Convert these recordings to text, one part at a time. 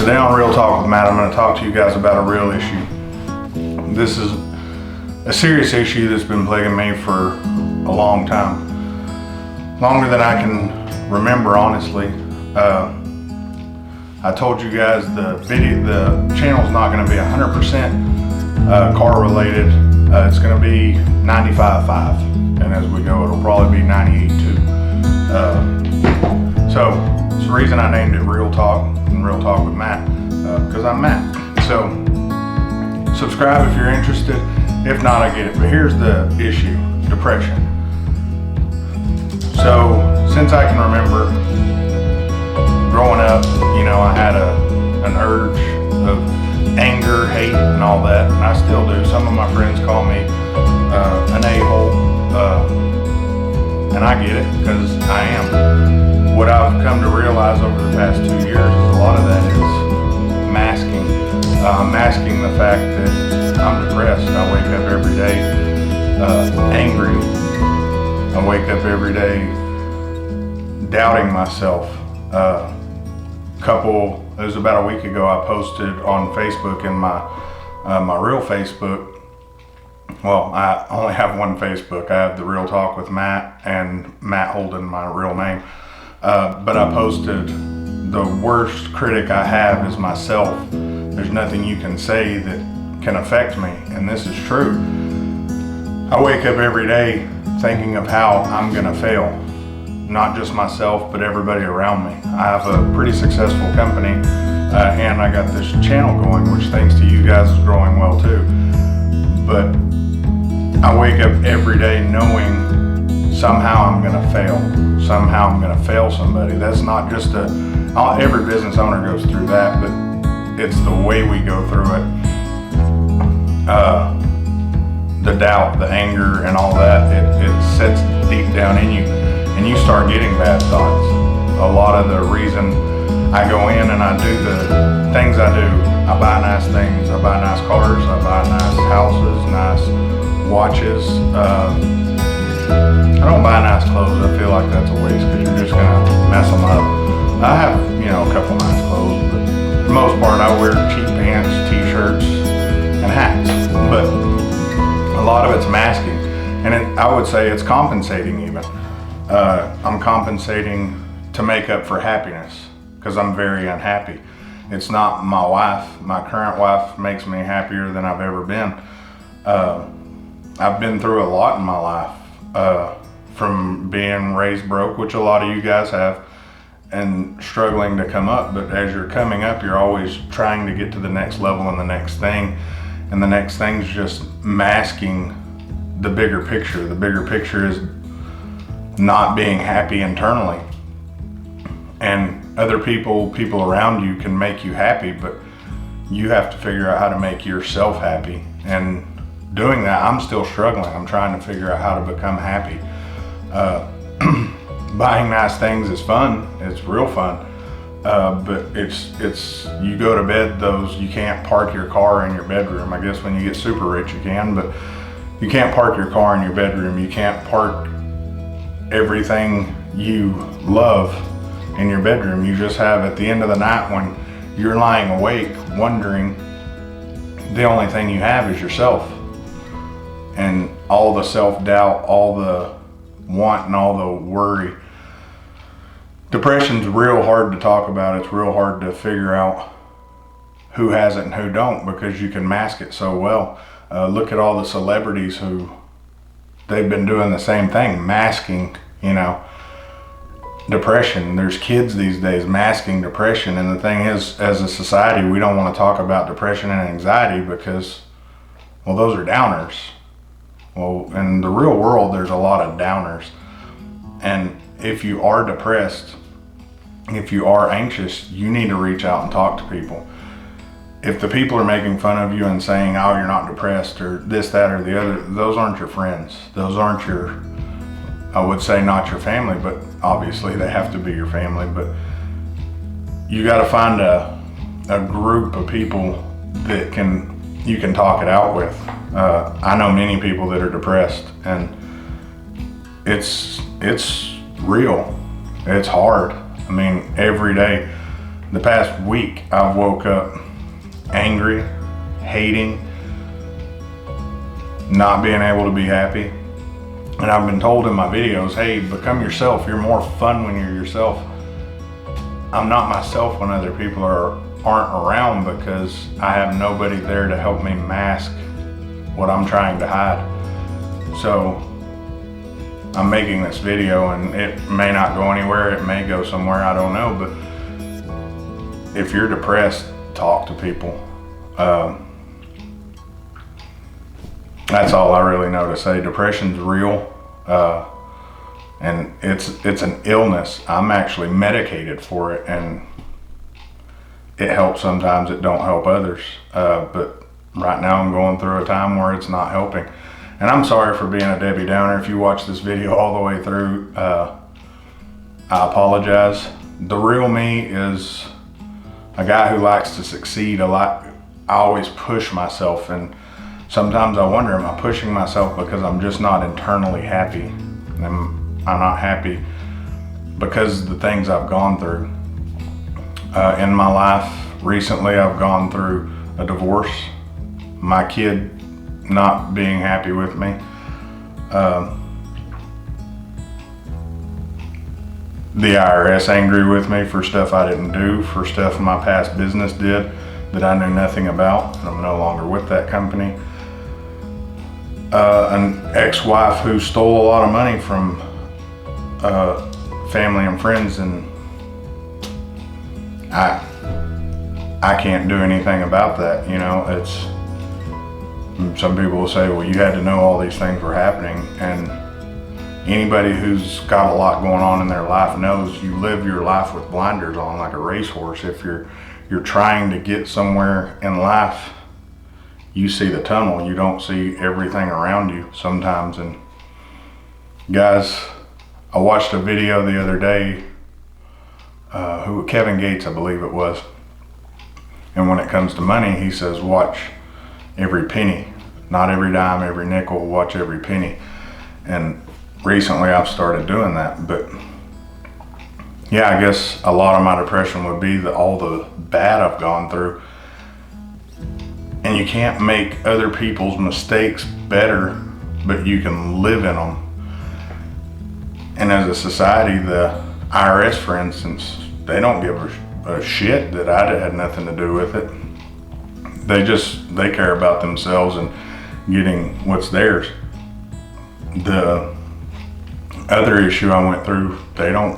Today on Real Talk with Matt, I'm going to talk to you guys about a real issue. This is a serious issue that's been plaguing me for a long time. Longer than I can remember, honestly. I told you guys the channel's not going to be 100% car related. It's going to be 95.5, and as we go, it'll probably be 98.2. So it's the reason I named it Real Talk and Real Talk with Matt, because I'm Matt. So subscribe if you're interested. If not, I get it. But here's the issue: depression. So since I can remember, growing up, I had an urge of anger, hate, and all that, and I still do. Some of my friends call me an a-hole, and I get it, because I am. What I've come to realize over the past 2 years is a lot of that is masking the fact that I'm depressed. I wake up every day angry. I wake up every day doubting myself. It was about a week ago, I posted on Facebook, in my real Facebook. Well, I only have one Facebook. I have the Real Talk with Matt and Matt Holden, my real name. But I posted, the worst critic I have is myself. There's nothing you can say that can affect me, and this is true. I wake up every day thinking of how I'm gonna fail. Not just myself, but everybody around me. I have a pretty successful company, and I got this channel going, which thanks to you guys is growing well too. But I wake up every day knowing somehow I'm gonna fail. Somehow I'm gonna fail somebody. That's not just every business owner goes through that, but it's the way we go through it. The doubt, the anger, and all that, it sets deep down in you. And you start getting bad thoughts. A lot of the reason I go in and I do the things I do, I buy nice things, I buy nice cars, I buy nice houses, nice watches. I don't buy nice clothes. I feel like that's a waste, because you're just gonna mess them up. I have, a couple nice clothes, but for the most part I wear cheap pants, t-shirts, and hats. But a lot of it's masking, and I would say it's compensating even. I'm compensating to make up for happiness, because I'm very unhappy. It's not my wife. My current wife makes me happier than I've ever been. I've been through a lot in my life, from being raised broke, which a lot of you guys have, and struggling to come up. But as you're coming up, you're always trying to get to the next level and the next thing. And the next thing's just masking the bigger picture. The bigger picture is not being happy internally, and other people around you can make you happy, but you have to figure out how to make yourself happy. And doing that, I'm still struggling. I'm trying to figure out how to become happy. Buying nice things is fun. It's real fun, but it's you go to bed, you can't park your car in your bedroom. I guess when you get super rich you can, but you can't park your car in your bedroom. You can't park everything you love in your bedroom. You just have, at the end of the night when you're lying awake wondering, the only thing you have is yourself, and all the self-doubt, all the want, and all the worry. Depression's real hard to talk about. It's real hard to figure out who has it and who don't, because you can mask it so well. Look at all the celebrities who they've been doing the same thing, masking, depression. There's kids these days masking depression, and the thing is, as a society, we don't want to talk about depression and anxiety because, well, those are downers. Well, in the real world, there's a lot of downers. And if you are depressed, if you are anxious, you need to reach out and talk to people. If the people are making fun of you and saying, oh, you're not depressed, or this, that, or the other, those aren't your friends. Those aren't your, I would say not your family, but obviously they have to be your family. But you got to find a group of people that you can talk it out with. I know many people that are depressed, and it's real. It's hard. I mean, every day The past week, I've woke up angry, hating, not being able to be happy. And I've been told in my videos, hey, become yourself. You're more fun when you're yourself. I'm not myself when other people aren't around, because I have nobody there to help me mask what I'm trying to hide. So I'm making this video, and it may not go anywhere, it may go somewhere, I don't know, but if you're depressed, talk to people. That's all I really know to say. Depression's real, and it's an illness. I'm actually medicated for it, and it helps sometimes, it don't help others. But right now I'm going through a time where it's not helping. And I'm sorry for being a Debbie Downer. If you watch this video all the way through, I apologize. The real me is a guy who likes to succeed a lot. I always push myself, and sometimes I wonder, am I pushing myself because I'm just not internally happy? I'm not happy because of the things I've gone through. In my life recently, I've gone through a divorce, my kid not being happy with me, the IRS angry with me for stuff I didn't do, for stuff my past business did that I knew nothing about, and I'm no longer with that company. An ex-wife who stole a lot of money from family and friends, and I can't do anything about that. You know, it's, some people will say, well, you had to know all these things were happening, and anybody who's got a lot going on in their life knows you live your life with blinders on, like a racehorse. If you're trying to get somewhere in life, you see the tunnel, you don't see everything around you sometimes. And guys, I watched a video the other day, Kevin Gates, I believe it was, and when it comes to money, he says, watch every penny, not every dime, every nickel, watch every penny. And recently I've started doing that. But yeah, I guess a lot of my depression would be all the bad I've gone through. And you can't make other people's mistakes better, but you can live in them. And as a society, the IRS, for instance, they don't give a shit that I had nothing to do with it. They care about themselves and getting what's theirs. The other issue I went through, they don't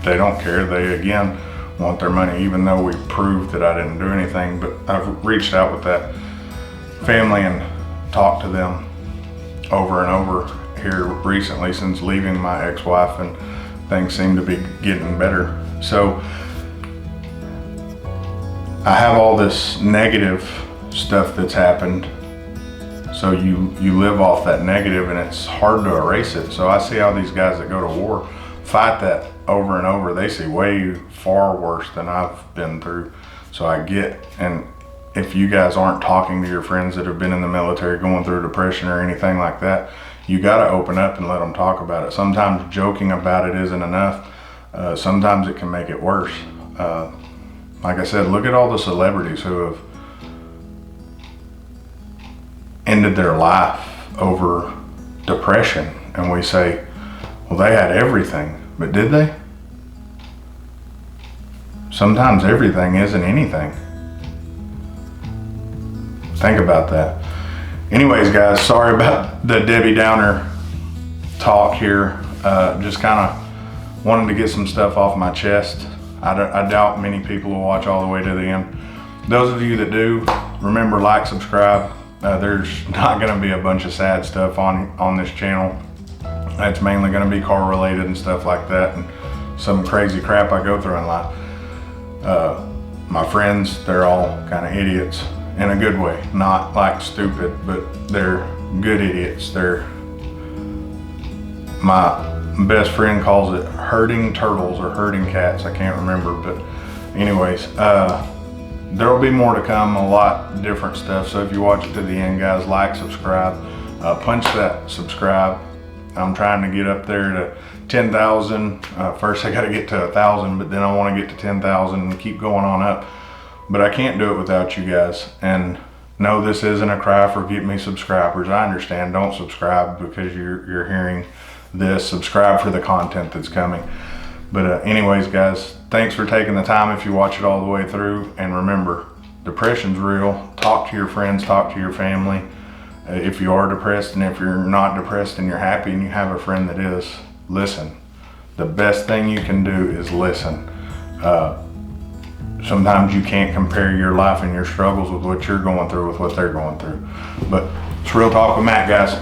care. They again want their money, even though we proved that I didn't do anything. But I've reached out with that family and talked to them over and over here recently since leaving my ex-wife, and things seem to be getting better. So I have all this negative stuff that's happened, so you live off that negative, and it's hard to erase it. So I see how these guys that go to war fight that over and over. They see way far worse than I've been through. So I get, and if you guys aren't talking to your friends that have been in the military going through depression or anything like that, you gotta open up and let them talk about it. Sometimes joking about it isn't enough. Sometimes it can make it worse. Like I said, look at all the celebrities who have ended their life over depression, and we say, well, they had everything, but did they? Sometimes everything isn't anything. Think about that. Anyways, guys, sorry about the Debbie Downer talk here. Just kind of wanted to get some stuff off my chest. I doubt many people will watch all the way to the end. Those of you that do, remember, like, subscribe. There's not going to be a bunch of sad stuff on this channel. It's mainly going to be car related and stuff like that, and some crazy crap I go through in life. My friends, they're all kind of idiots in a good way, not like stupid, but they're good idiots. My best friend calls it herding turtles or herding cats, I can't remember, but anyways, there will be more to come, a lot different stuff. So if you watch it to the end, guys, like, subscribe, punch that subscribe. I'm trying to get up there to 10,000. First I got to get to 1,000, but then I want to get to 10,000 and keep going on up. But I can't do it without you guys. And no, this isn't a cry for get me subscribers. I understand. Don't subscribe because you're hearing this. Subscribe for the content that's coming. But anyways, guys, thanks for taking the time if you watch it all the way through. And remember, depression's real. Talk to your friends, talk to your family. If you are depressed, and if you're not depressed and you're happy and you have a friend that is, listen. The best thing you can do is listen. Sometimes you can't compare your life and your struggles with what you're going through with what they're going through. But it's Real Talk with Matt, guys.